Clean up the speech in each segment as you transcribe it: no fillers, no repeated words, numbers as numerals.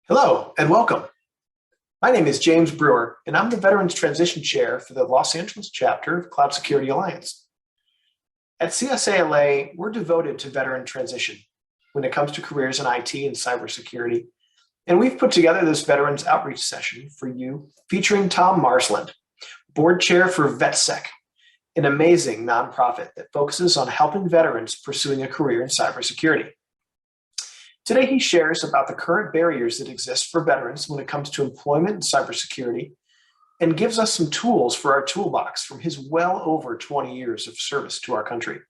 Hello and welcome. My name is James Brewer, and I'm the Veterans Transition Chair for the Los Angeles chapter of Cloud Security Alliance. At CSA LA, we're devoted to veteran transition when it comes to careers in IT and cybersecurity. And we've put together this Veterans Outreach session for you featuring Tom Marsland, Board Chair for VetSec, an amazing nonprofit that focuses on helping veterans pursuing a career in cybersecurity. Today, he shares about the current barriers that exist for veterans when it comes to employment and cybersecurity, and gives us some tools for our toolbox from his well over 20 years of service to our country.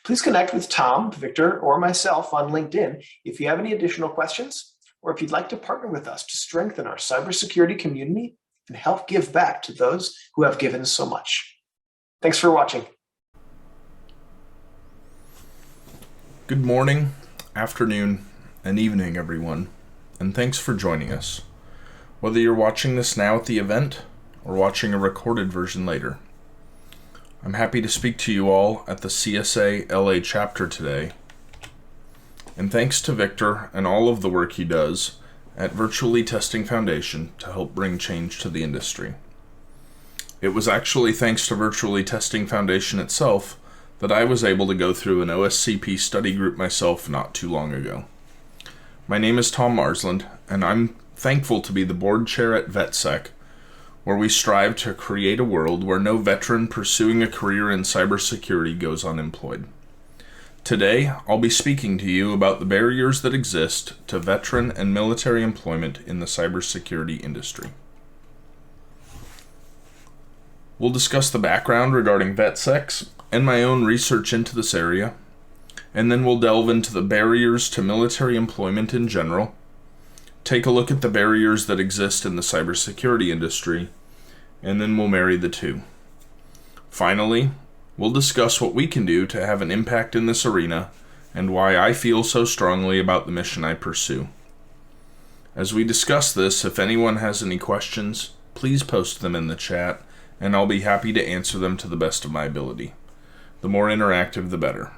Please connect with Tom, Victor, or myself on LinkedIn if you have any additional questions, or if you'd like to partner with us to strengthen our cybersecurity community and help give back to those who have given so much. Thanks for watching. Good morning, afternoon, and evening, everyone, and thanks for joining us. Whether you're watching this now at the event or watching a recorded version later, I'm happy to speak to you all at the CSA LA chapter today, and thanks to Victor and all of the work he does at Virtually Testing Foundation to help bring change to the industry. It was actually thanks to Virtually Testing Foundation itself that I was able to go through an OSCP study group myself not too long ago. My name is Tom Marsland, and I'm thankful to be the board chair at VetSec, where we strive to create a world where no veteran pursuing a career in cybersecurity goes unemployed. Today, I'll be speaking to you about the barriers that exist to veteran and military employment in the cybersecurity industry. We'll discuss the background regarding VetSecs and my own research into this area, and then we'll delve into the barriers to military employment in general, take a look at the barriers that exist in the cybersecurity industry, and then we'll marry the two. Finally, we'll discuss what we can do to have an impact in this arena and why I feel so strongly about the mission I pursue. As we discuss this, if anyone has any questions, please post them in the chat, and I'll be happy to answer them to the best of my ability. The more interactive, the better.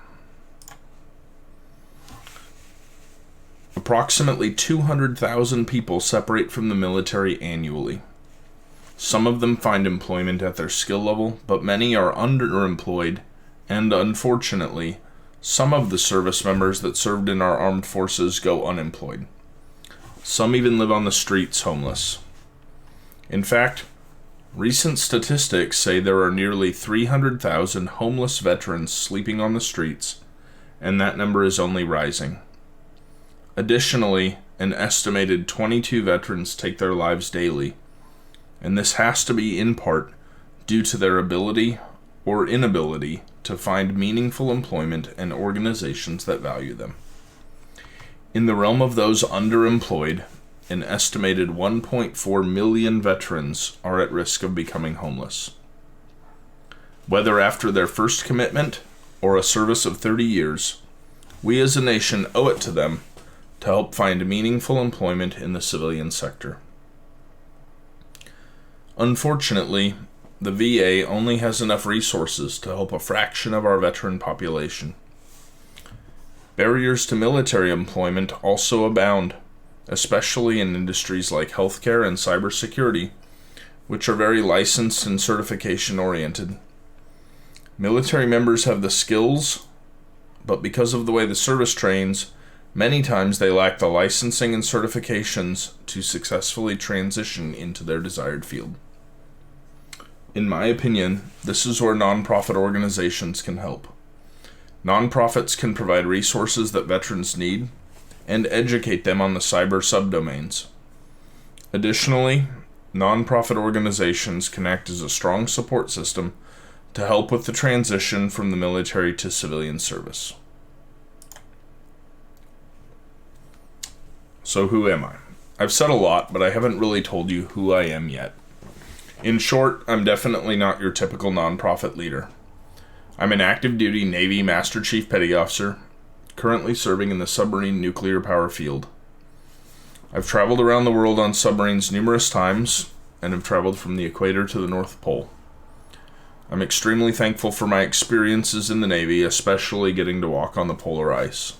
Approximately 200,000 people separate from the military annually. Some of them find employment at their skill level, but many are underemployed, and unfortunately, some of the service members that served in our armed forces go unemployed. Some even live on the streets homeless. In fact, recent statistics say there are nearly 300,000 homeless veterans sleeping on the streets, and that number is only rising. Additionally, an estimated 22 veterans take their lives daily, and this has to be in part due to their ability or inability to find meaningful employment and organizations that value them. In the realm of those underemployed, an estimated 1.4 million veterans are at risk of becoming homeless. Whether after their first commitment or a service of 30 years, we as a nation owe it to them to help find meaningful employment in the civilian sector. Unfortunately, the VA only has enough resources to help a fraction of our veteran population. Barriers to military employment also abound, especially in industries like healthcare and cybersecurity, which are very licensed and certification oriented. Military members have the skills, but because of the way the service trains, many times they lack the licensing and certifications to successfully transition into their desired field. In my opinion, this is where nonprofit organizations can help. Nonprofits can provide resources that veterans need and educate them on the cyber subdomains. Additionally, nonprofit organizations can act as a strong support system to help with the transition from the military to civilian service. So who am I? I've said a lot, but I haven't really told you who I am yet. In short, I'm definitely not your typical nonprofit leader. I'm an active duty Navy Master Chief Petty Officer, currently serving in the submarine nuclear power field. I've traveled around the world on submarines numerous times and have traveled from the equator to the North Pole. I'm extremely thankful for my experiences in the Navy, especially getting to walk on the polar ice.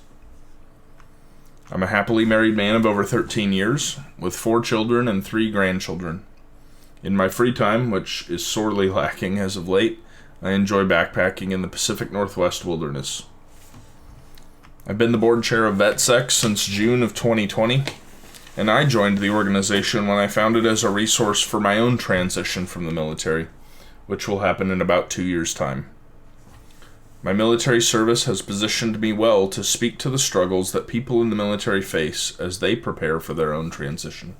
I'm a happily married man of over 13 years, with 4 children and 3 grandchildren. In my free time, which is sorely lacking as of late, I enjoy backpacking in the Pacific Northwest wilderness. I've been the board chair of VetSec since June of 2020, and I joined the organization when I found it as a resource for my own transition from the military, which will happen in about 2 years' time. My military service has positioned me well to speak to the struggles that people in the military face as they prepare for their own transition.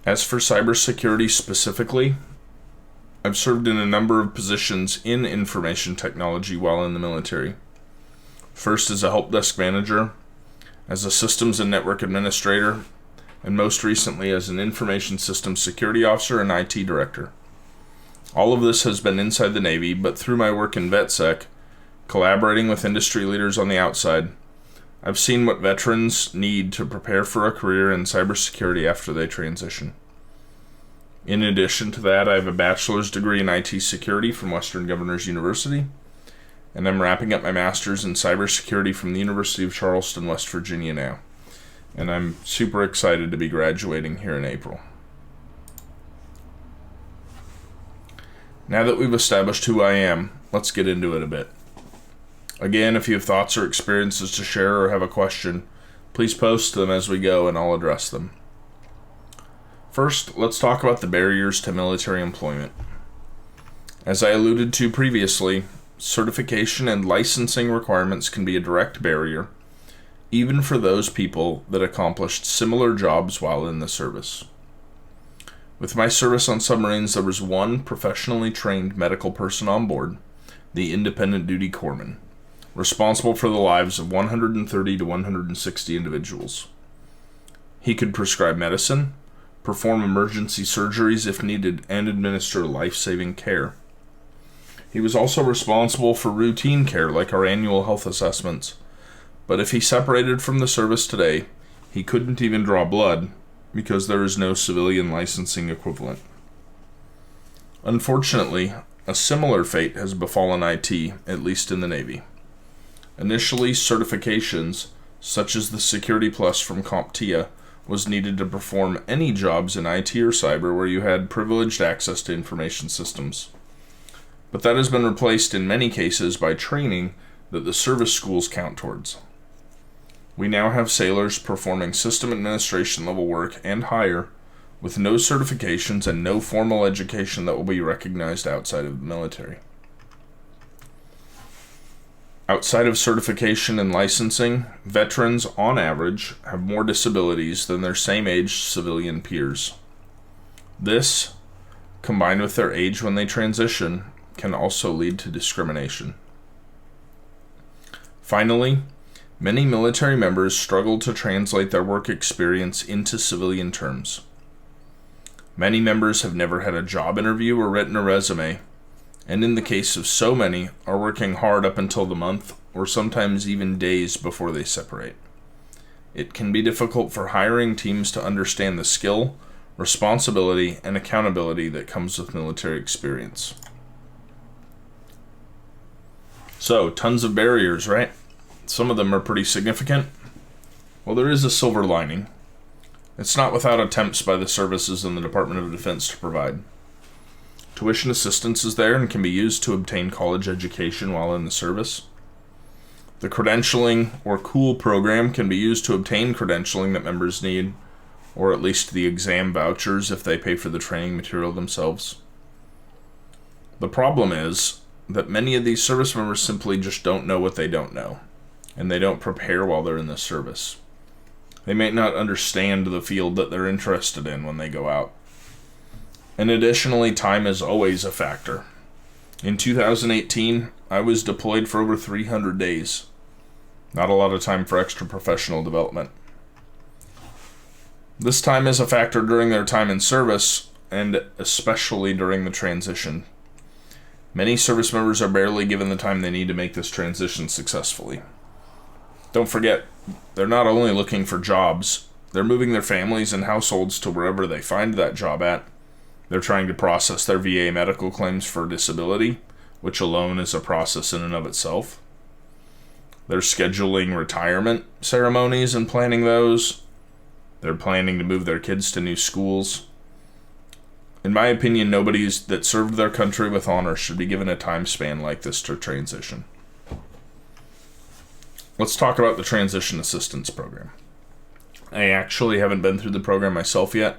As for cybersecurity specifically, I've served in a number of positions in information technology while in the military. First as a help desk manager, as a systems and network administrator, and most recently as an information systems security officer and IT director. All of this has been inside the Navy, but through my work in VetSec, collaborating with industry leaders on the outside, I've seen what veterans need to prepare for a career in cybersecurity after they transition. In addition to that, I have a bachelor's degree in IT security from Western Governors University, and I'm wrapping up my master's in cybersecurity from the University of Charleston, West Virginia now. And I'm super excited to be graduating here in April. Now that we've established who I am, let's get into it a bit. Again, if you have thoughts or experiences to share or have a question, please post them as we go and I'll address them. First, let's talk about the barriers to military employment. As I alluded to previously, certification and licensing requirements can be a direct barrier, even for those people that accomplished similar jobs while in the service. With my service on submarines, there was one professionally trained medical person on board, the independent duty corpsman, responsible for the lives of 130 to 160 individuals. He could prescribe medicine, perform emergency surgeries if needed, and administer life-saving care. He was also responsible for routine care like our annual health assessments, but if he separated from the service today, he couldn't even draw blood because there is no civilian licensing equivalent. Unfortunately, a similar fate has befallen IT, at least in the Navy. Initially, certifications, such as the Security Plus from CompTIA, was needed to perform any jobs in IT or cyber where you had privileged access to information systems. But that has been replaced in many cases by training that the service schools count towards. We now have sailors performing system administration level work and higher with no certifications and no formal education that will be recognized outside of the military. Outside of certification and licensing, veterans, on average, have more disabilities than their same-age civilian peers. This, combined with their age when they transition, can also lead to discrimination. Finally, many military members struggle to translate their work experience into civilian terms. Many members have never had a job interview or written a resume, and in the case of so many, are working hard up until the month or sometimes even days before they separate. It can be difficult for hiring teams to understand the skill, responsibility, and accountability that comes with military experience. So, tons of barriers, right? Some of them are pretty significant. Well, there is a silver lining. It's not without attempts by the services and the Department of Defense to provide. Tuition assistance is there and can be used to obtain college education while in the service. The credentialing or COOL program can be used to obtain credentialing that members need, or at least the exam vouchers if they pay for the training material themselves. The problem is that many of these service members simply just don't know what they don't know, and they don't prepare while they're in the service. They may not understand the field that they're interested in when they go out. And additionally, time is always a factor. In 2018, I was deployed for over 300 days. Not a lot of time for extra professional development. This time is a factor during their time in service, and especially during the transition. Many service members are barely given the time they need to make this transition successfully. Don't forget, they're not only looking for jobs, they're moving their families and households to wherever they find that job at. They're trying to process their VA medical claims for disability, which alone is a process in and of itself. They're scheduling retirement ceremonies and planning those. They're planning to move their kids to new schools. In my opinion, nobody that served their country with honor should be given a time span like this to transition. Let's talk about the Transition Assistance Program. I actually haven't been through the program myself yet,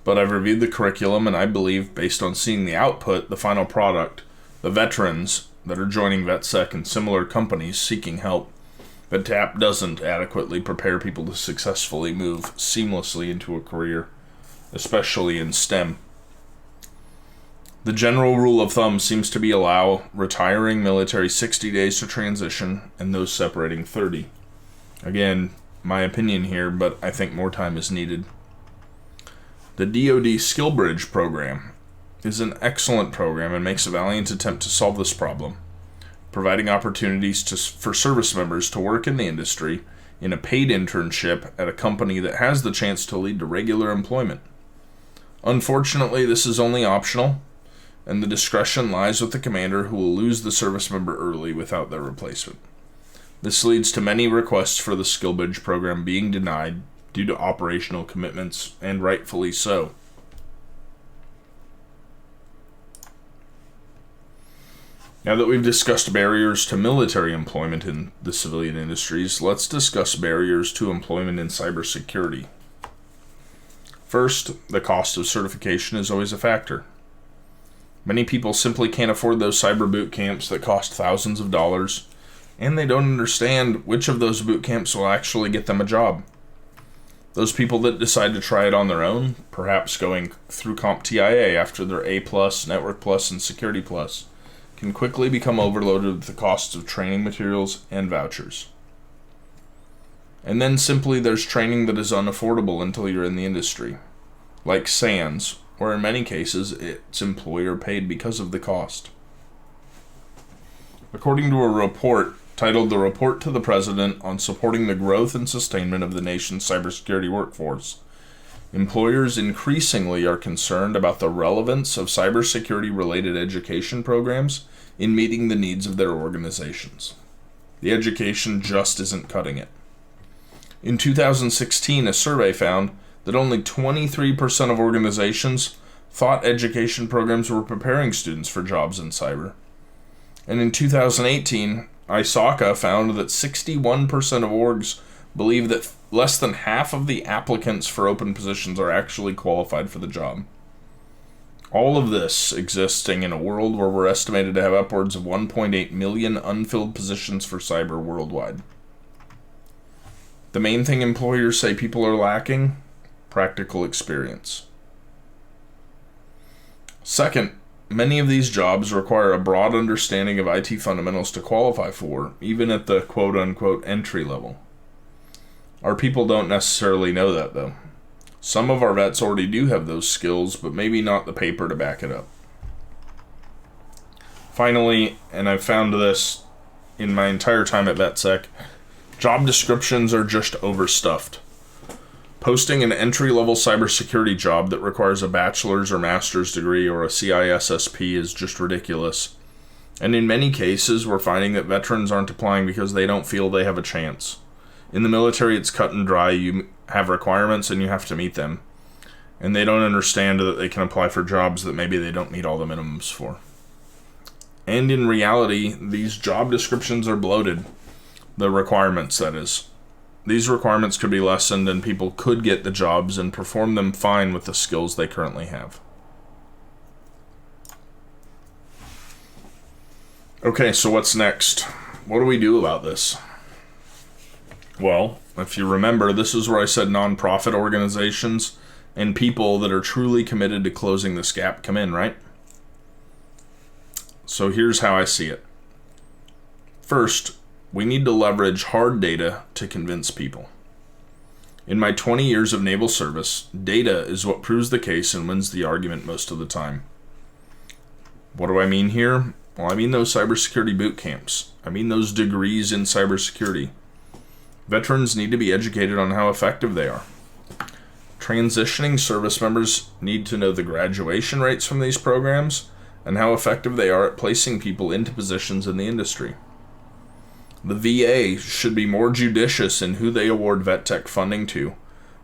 but I've reviewed the curriculum, and I believe, based on seeing the output, the final product, the veterans that are joining VetSec and similar companies seeking help, that TAP doesn't adequately prepare people to successfully move seamlessly into a career, especially in STEM. The general rule of thumb seems to be allow retiring military 60 days to transition and those separating 30. Again, my opinion here, but I think more time is needed. The DoD Skill Bridge program is an excellent program and makes a valiant attempt to solve this problem, providing opportunities for service members to work in the industry in a paid internship at a company that has the chance to lead to regular employment. Unfortunately, this is only optional, and the discretion lies with the commander, who will lose the service member early without their replacement. This leads to many requests for the Skill Bridge program being denied due to operational commitments, and rightfully so. Now that we've discussed barriers to military employment in the civilian industries, let's discuss barriers to employment in cybersecurity. First, the cost of certification is always a factor. Many people simply can't afford those cyber boot camps that cost thousands of dollars, and they don't understand which of those boot camps will actually get them a job. Those people that decide to try it on their own, perhaps going through CompTIA after their A+, Network Plus, and Security Plus, can quickly become overloaded with the costs of training materials and vouchers. And then simply there's training that is unaffordable until you're in the industry, like SANS, or in many cases it's employer paid because of the cost. According to a report titled "The Report to the President on Supporting the Growth and Sustainment of the Nation's Cybersecurity Workforce," employers increasingly are concerned about the relevance of cybersecurity-related education programs in meeting the needs of their organizations. The education just isn't cutting it. In 2016, a survey found that only 23% of organizations thought education programs were preparing students for jobs in cyber. And in 2018, ISACA found that 61% of orgs believe that less than half of the applicants for open positions are actually qualified for the job. All of this existing in a world where we're estimated to have upwards of 1.8 million unfilled positions for cyber worldwide. The main thing employers say people are lacking: practical experience. Second, many of these jobs require a broad understanding of IT fundamentals to qualify for, even at the quote-unquote entry level. Our people don't necessarily know that, though. Some of our vets already do have those skills, but maybe not the paper to back it up. Finally, and I've found this in my entire time at VetSec, job descriptions are just overstuffed. Posting an entry-level cybersecurity job that requires a bachelor's or master's degree or a CISSP is just ridiculous. And in many cases, we're finding that veterans aren't applying because they don't feel they have a chance. In the military, it's cut and dry. You have requirements and you have to meet them. And they don't understand that they can apply for jobs that maybe they don't meet all the minimums for. And in reality, these job descriptions are bloated. The requirements, that is. These requirements could be lessened and people could get the jobs and perform them fine with the skills they currently have. Okay, so what's next? What do we do about this? Well, if you remember, this is where I said nonprofit organizations and people that are truly committed to closing this gap come in, right? So here's how I see it. First, we need to leverage hard data to convince people. In my 20 years of naval service, data is what proves the case and wins the argument most of the time. What do I mean here? Well, I mean those cybersecurity boot camps. I mean those degrees in cybersecurity. Veterans need to be educated on how effective they are. Transitioning service members need to know the graduation rates from these programs and how effective they are at placing people into positions in the industry. The VA should be more judicious in who they award VetTech funding to,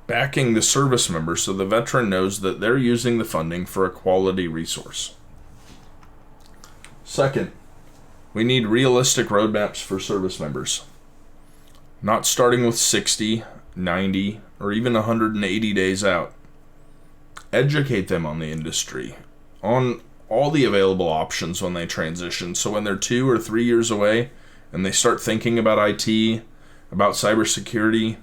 backing the service member so the veteran knows that they're using the funding for a quality resource. Second, we need realistic roadmaps for service members. Not starting with 60, 90, or even 180 days out. Educate them on the industry, on all the available options when they transition, so when they're 2 or 3 years away and they start thinking about IT, about cybersecurity,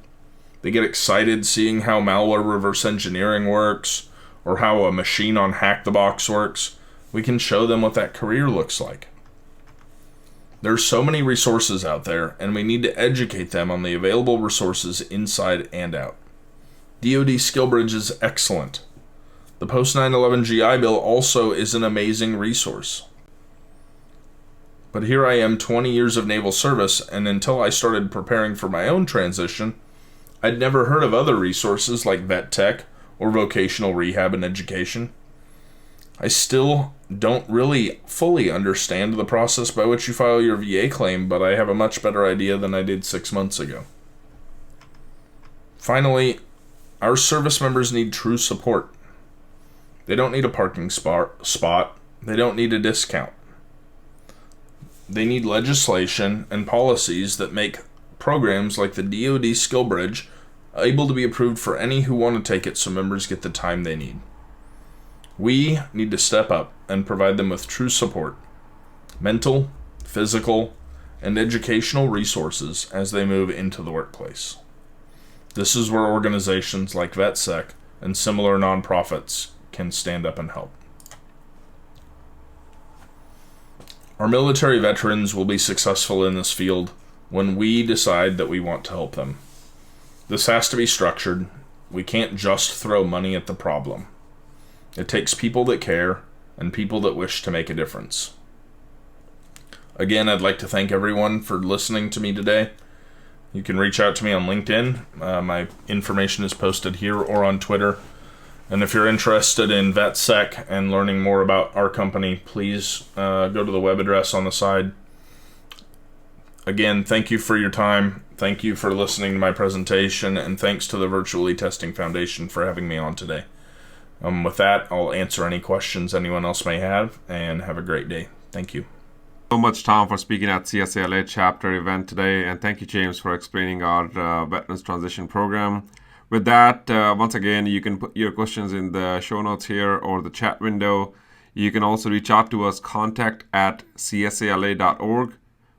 they get excited seeing how malware reverse engineering works or how a machine on Hack the Box works. We can show them what that career looks like. There's so many resources out there, and we need to educate them on the available resources inside and out. DoD SkillBridge is excellent. The post 9/11 GI Bill also is an amazing resource. But here I am, 20 years of naval service, and until I started preparing for my own transition, I'd never heard of other resources like VetTech or vocational rehab and education. I still don't really fully understand the process by which you file your VA claim, but I have a much better idea than I did 6 months ago. Finally, our service members need true support. They don't need a parking spot. They don't need a discount. They need legislation and policies that make programs like the DoD SkillBridge able to be approved for any who want to take it so members get the time they need. We need to step up and provide them with true support, mental, physical, and educational resources as they move into the workplace. This is where organizations like VetSec and similar nonprofits can stand up and help. Our military veterans will be successful in this field when we decide that we want to help them. This has to be structured. We can't just throw money at the problem. It takes people that care and people that wish to make a difference. Again, I'd like to thank everyone for listening to me today. You can reach out to me on LinkedIn. My information is posted here or on Twitter. And if you're interested in VetSec and learning more about our company, please go to the web address on the side. Again, thank you for your time. Thank you for listening to my presentation, and thanks to the Virtually Testing Foundation for having me on today. With that, I'll answer any questions anyone else may have, and have a great day. Thank you. So much, Tom, for speaking at CSA LA chapter event today, and thank you, James, for explaining our Veterans Transition Program. With that, once again, you can put your questions in the show notes here or the chat window. You can also reach out to us, contact@csala.org.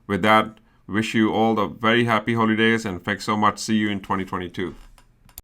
With that, wish you all the very happy holidays, and thanks so much. See you in 2022.